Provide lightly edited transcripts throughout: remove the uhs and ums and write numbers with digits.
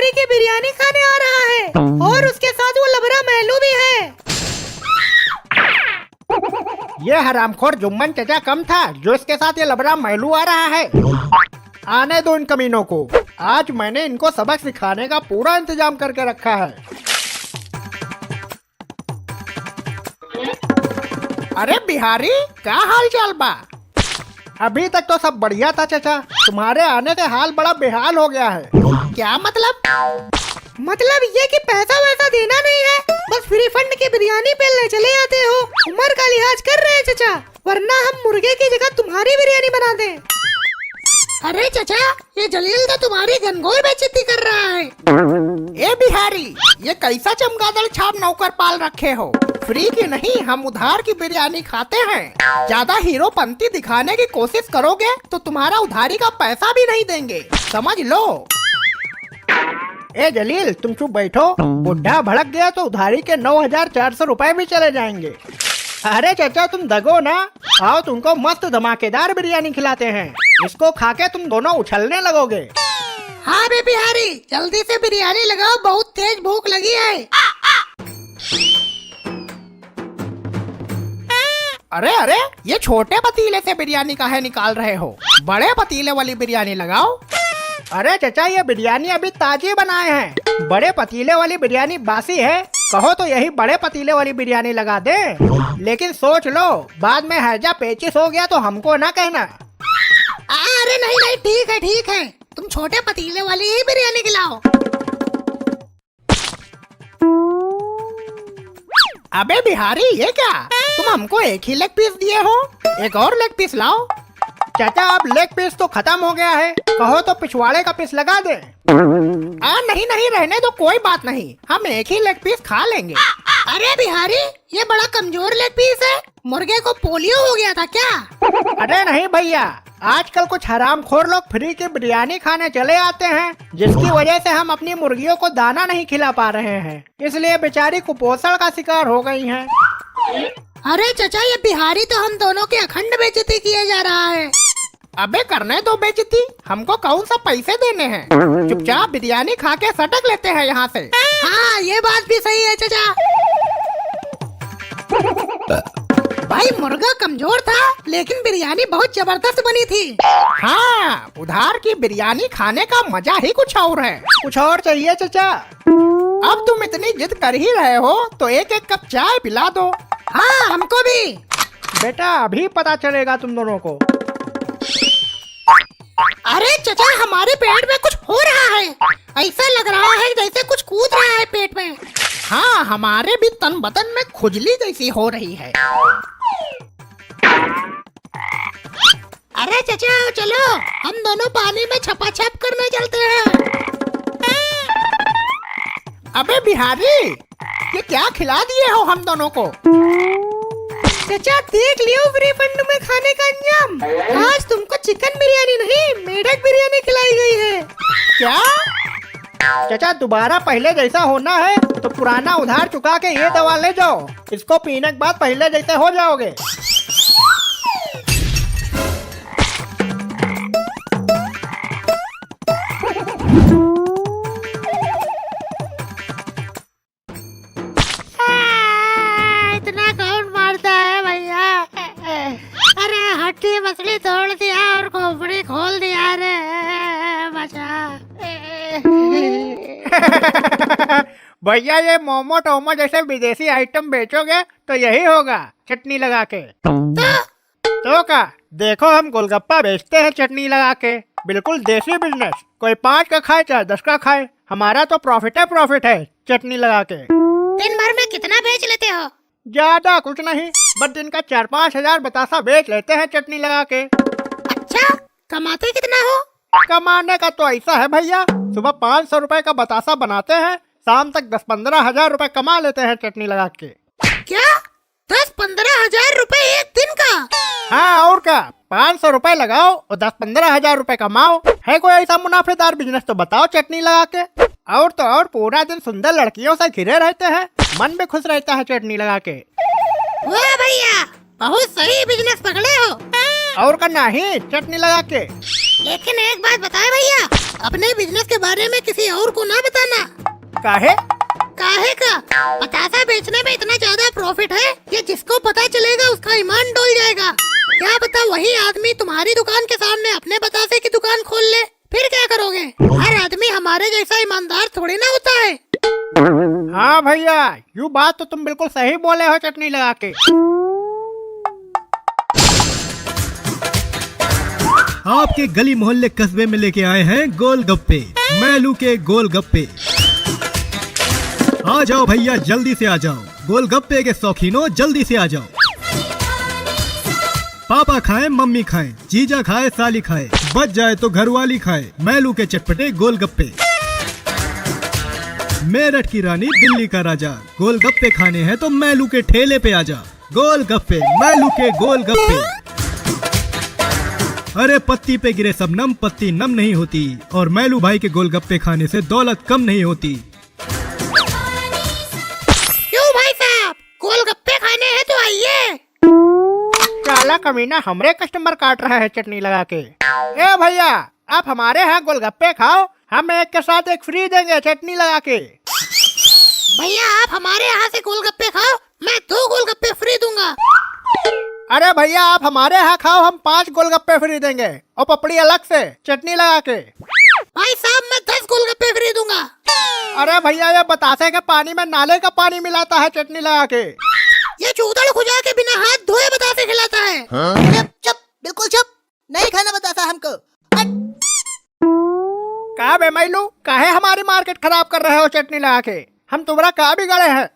बिहारी की बिरयानी खाने आ रहा है और उसके साथ वो लबरा महलू भी है। ये हरामखोर जुम्मन चचा कम था जो इसके साथ ये लबरा महलू आ रहा है। आने दो इन कमीनों को, आज मैंने इनको सबक सिखाने का पूरा इंतजाम करके रखा है। अरे बिहारी, क्या हाल चाल बा? अभी तक तो सब बढ़िया था चचा, तुम्हारे आने से हाल बड़ा बेहाल हो गया है। क्या मतलब? मतलब ये कि पैसा वैसा देना नहीं है, बस फ्री फंड की बिरयानी पे ले चले आते हो। उम्र का लिहाज कर रहे हैं चचा, वरना हम मुर्गे की जगह तुम्हारी बिरयानी बना दें। अरे चचा, ये जलील तो तुम्हारी घनघोर बेइज्जती कर रहा है। ए बिहारी, ये कैसा चमगादड़ छाप नौकर पाल रखे हो? फ्री की नहीं, हम उधार की बिरयानी खाते हैं। ज्यादा हीरोपंती दिखाने की कोशिश करोगे तो तुम्हारा उधारी का पैसा भी नहीं देंगे, समझ लो। ए जलील, तुम चुप बैठो। बुढ़ा भड़क गया तो उधारी के 9,400 रुपए भी चले जाएंगे। अरे चाचा, तुम दगो ना, आओ तुमको मस्त धमाकेदार बिरयानी खिलाते हैं। इसको खा के तुम दोनों उछलने लगोगे। हाँ बे बिहारी, जल्दी से बिरयानी लगाओ, बहुत तेज भूख लगी है। अरे अरे, ये छोटे पतीले से बिरयानी काहे निकाल रहे हो? बड़े पतीले वाली बिरयानी लगाओ। अरे चाचा, ये बिरयानी अभी ताजी बनाए हैं, बड़े पतीले वाली बिरयानी बासी है। कहो तो यही बड़े पतीले वाली बिरयानी लगा दे, लेकिन सोच लो, बाद में हैजा पेचिस हो गया तो हमको ना कहना। अरे नहीं नहीं, ठीक है, तुम छोटे पतीले वाली ही बिरयानी खिलाओ। अबे बिहारी, ये क्या? तुम हमको एक ही लेग पीस दिए हो, एक और लेग पीस लाओ। चाचा, अब लेग पीस तो खत्म हो गया है, कहो तो पिछवाड़े का पीस लगा दे। नहीं नहीं, रहने दो, कोई बात नहीं, हम एक ही लेग पीस खा लेंगे। अरे बिहारी, ये बड़ा कमजोर लेग पीस है, मुर्गे को पोलियो हो गया था क्या? अरे नहीं भैया, आजकल कुछ हरामखोर लोग फ्री की बिरयानी खाने चले आते हैं, जिसकी वजह से हम अपनी मुर्गियों को दाना नहीं खिला पा रहे हैं, इसलिए बेचारी कुपोषण का शिकार हो गई हैं। अरे चचा, ये बिहारी तो हम दोनों की अखंड बेइज्जती किए जा रहा है। अबे करने दो बेइज्जती, हमको कौन सा पैसे देने हैं? चुपचाप बिरयानी खा के सटक लेते हैं यहाँ से। हाँ, ये बात भी सही है चचा। भाई, मुर्गा कमजोर था, लेकिन बिरयानी बहुत जबरदस्त बनी थी। हाँ, उधार की बिरयानी खाने का मजा ही कुछ और है। कुछ और चाहिए चचा? अब तुम इतनी जिद कर ही रहे हो तो एक एक कप चाय पिला दो। हाँ, हमको भी। बेटा, अभी पता चलेगा तुम दोनों को। अरे चचा, हमारे पेट में कुछ हो रहा है, ऐसा लग रहा है जैसे कुछ कूद रहा है पेट में। हाँ, हमारे भी तन बदन में खुजली जैसी हो रही है। अरे चचा, चलो हम दोनों पानी में छपाछप करने चलते हैं। अबे बिहारी, ये क्या खिला दिए हो हम दोनों को? चचा, देख लियो फ्री फंड में खाने का अंजाम। आज तुमको चिकन बिरयानी नहीं, मेढक बिरयानी खिलाई गई है। क्या? चाचा, दोबारा पहले जैसा होना है तो पुराना उधार चुका के ये दवा ले जाओ, इसको पीने के बाद पहले जैसे हो जाओगे। इतना कौन मारता है भैया? अरे हड्डी मसली तोड़ दिया और खोपड़ी खोल दिया रे, बचा। भैया, ये मोमो टोमो जैसे विदेशी आइटम बेचोगे तो यही होगा, चटनी लगा के। तो क्या, देखो हम गोलगप्पा बेचते हैं चटनी लगा के, बिल्कुल देसी बिजनेस। कोई 5 का खाए चाहे 10 का खाए, हमारा तो प्रॉफिट है चटनी लगा के। दिन भर में कितना बेच लेते हो? ज्यादा कुछ नहीं, बस दिन का 4-5 हजार बतासा बेच लेते हैं चटनी लगा के। अच्छा, कमाते कितना हो? कमाने का तो ऐसा है भैया, सुबह 500 रुपए का बतासा बनाते हैं, शाम तक 10-15 हजार रुपए कमा लेते हैं चटनी लगा के। क्या? 10-15 हजार रुपए एक दिन का? हाँ, और क्या, 500 रुपए लगाओ और 10-15 हजार रुपए कमाओ। है कोई ऐसा मुनाफेदार बिजनेस तो बताओ चटनी लगा के। और तो और, पूरा दिन सुंदर लड़कियों से घिरे रहते हैं, मन भी खुश रहता है चटनी लगा के। वाह भैया, बहुत सही बिजनेस पकड़े हो। और का नहीं, चटनी लगा के। लेकिन एक बात बताए भैया, अपने बिजनेस के बारे में किसी और को ना बताना। काहे? काहे का? बतासा बेचने में इतना ज्यादा प्रॉफिट है, ये जिसको पता चलेगा उसका ईमान डोल जाएगा। क्या पता वही आदमी तुम्हारी दुकान के सामने अपने बतासे की दुकान खोल ले, फिर क्या करोगे? हर आदमी हमारे जैसा ईमानदार थोड़ी ना होता है। हाँ भैया, यू बात तो तुम बिल्कुल सही बोले हो चटनी लगा के। आपके गली मोहल्ले कस्बे में लेके आए हैं गोलगप्पे, मैलू के गोलगप्पे। आ जाओ भैया, जल्दी से आ जाओ। गोलगप्पे के शौकीनों, जल्दी से आ जाओ। पापा खाए, मम्मी खाए, जीजा खाए, साली खाए, बच जाए तो घरवाली खाए। मैलू के चटपटे गोलगप्पे। मेरठ की रानी, दिल्ली का राजा, गोलगप्पे खाने हैं तो मैलू के ठेले पे आ जा। गोलगप्पे, मैलू के गोलगप्पे। अरे पत्ती पे गिरे सबनम, पत्ती नम नहीं होती। और मैलू भाई के गोलगप्पे खाने से दौलत कम नहीं होती। क्यों भाई साहब, गोलगप्पे खाने हैं तो आइए। काला कमीना हमरे कस्टमर काट रहा है चटनी लगा के। ए भैया, आप हमारे यहाँ गोलगप्पे खाओ, हम एक के साथ एक फ्री देंगे चटनी लगा के। भैया आप हमारे यहाँ से गोलगप्पे खाओ, मैं 2 गोलगप्पे फ्री दूंगा। अरे भैया, आप हमारे यहाँ खाओ, हम 5 गोलगप्पे फ्री देंगे और पपड़ी अलग से चटनी लगा के। भाई साहब मैं 10 गोलगप्पे फ्री दूंगा। अरे भैया, ये बतासे के पानी में नाले का पानी मिलाता है चटनी लगा के। ये चूदड़ खुजा के बिना हाथ धोए बतासे खिलाता है। चुप चुप, बिल्कुल चुप, नहीं खाना बतासा हमको। का बे मैलू, काहे हमारी मार्केट खराब कर रहे हो चटनी लगा के? हम तुम्हारा का बिगड़े हैं?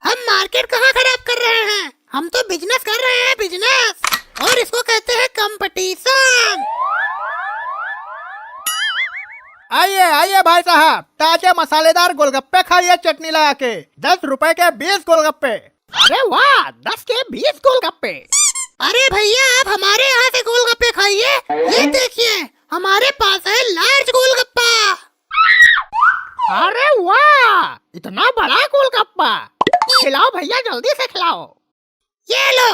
हम मार्केट कहाँ खराब कर रहे हैं, हम तो बिजनेस कर रहे हैं, बिजनेस। और इसको कहते हैं कंपटीशन। आइए आइए भाई साहब, ताजे मसालेदार गोलगप्पे खाइए चटनी लगा के। 10 रुपए के 20 गोलगप्पे। अरे वाह, 10 के 20 गोलगप्पे। अरे भैया आप हमारे यहाँ से गोलगप्पे खाइए। ये देखिए हमारे पास है लार्ज गोलगप्पा। अरे वाह, इतना बड़ा गोलगप्पा। खिलाओ भैया, जल्दी से खिलाओ। ये लो।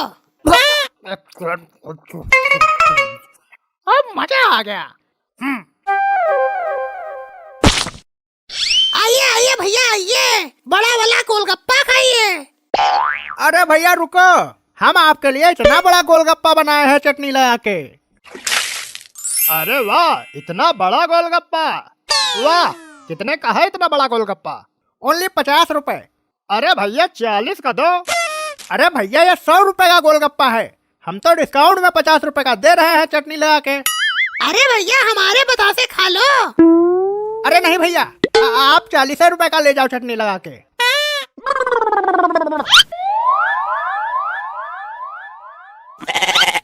अब मजा आ गया। आइए आइए भैया आइए, बड़ा वाला गोलगप्पा खाइए। अरे भैया रुको, हम आपके लिए इतना बड़ा गोलगप्पा बनाए हैं चटनी लगा के। अरे वाह, इतना बड़ा गोलगप्पा। वाह, कितने का है इतना बड़ा गोलगप्पा? ओनली 50 रुपए। अरे भैया 40 का दो। अरे भैया, ये 100 रुपए का गोलगप्पा है, हम तो डिस्काउंट में 50 रुपए का दे रहे हैं चटनी लगा के। अरे भैया हमारे बतासे खा लो। अरे नहीं भैया, आप 40 रुपए का ले जाओ चटनी लगा के।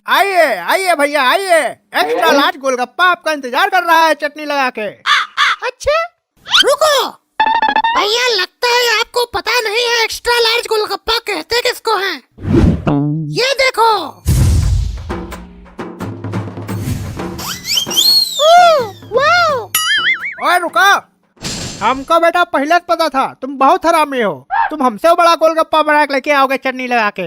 आइए आइए भैया आइए, एक्स्ट्रा लार्ज गोलगप्पा आपका इंतजार कर रहा है चटनी लगा के। अच्छा रुको भैया, लगता है आपको पता नहीं है एक्स्ट्रा लार्ज गोलगप्पा कहते किसको हैं। ये देखो। ओए रुको, हमको बेटा पहले से पता था तुम बहुत हरामी हो। तुम हमसे बड़ा गोलगप्पा बना के लेके आओगे चटनी लगा के।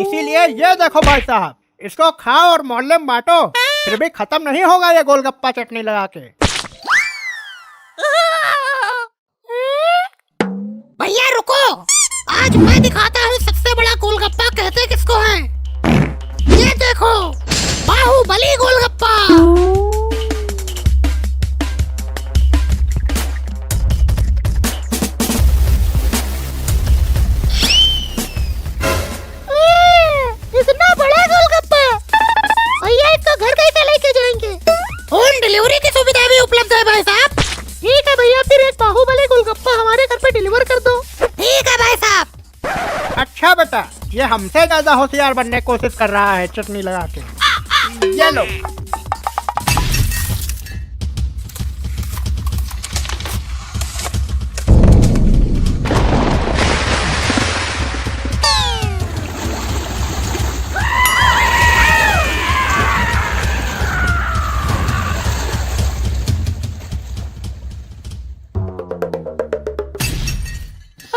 इसीलिए ये देखो भाई साहब, इसको खाओ और मोहल्ले में बांटो, फिर भी खत्म नहीं होगा ये गोलगप्पा चटनी लगा के। भैया रुको, आज मैं दिखाता हूँ सबसे बड़ा गोलगप्पा कहते किसको हैं। ये देखो, बाहुबली गोलगप्पा। इतना बड़ा गोलगप्पा, भैया इसको घर कैसे लेके जाएंगे? होम डिलीवरी की सुविधा भी उपलब्ध है भाई साहब। ठीक है भैया, फिर एक बाहुबली गोलगप्पा हमारे घर पे डिलीवर कर दो। ठीक है भाई साहब। अच्छा बेटा, ये हमसे ज्यादा होशियार बनने की कोशिश कर रहा है चटनी लगा के। ये लो।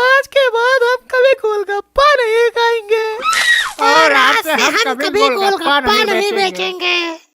आज के बाद हम कभी गोलगप्पा नहीं खाएंगे और आज से हम कभी गोलगप्पा नहीं बेचेंगे।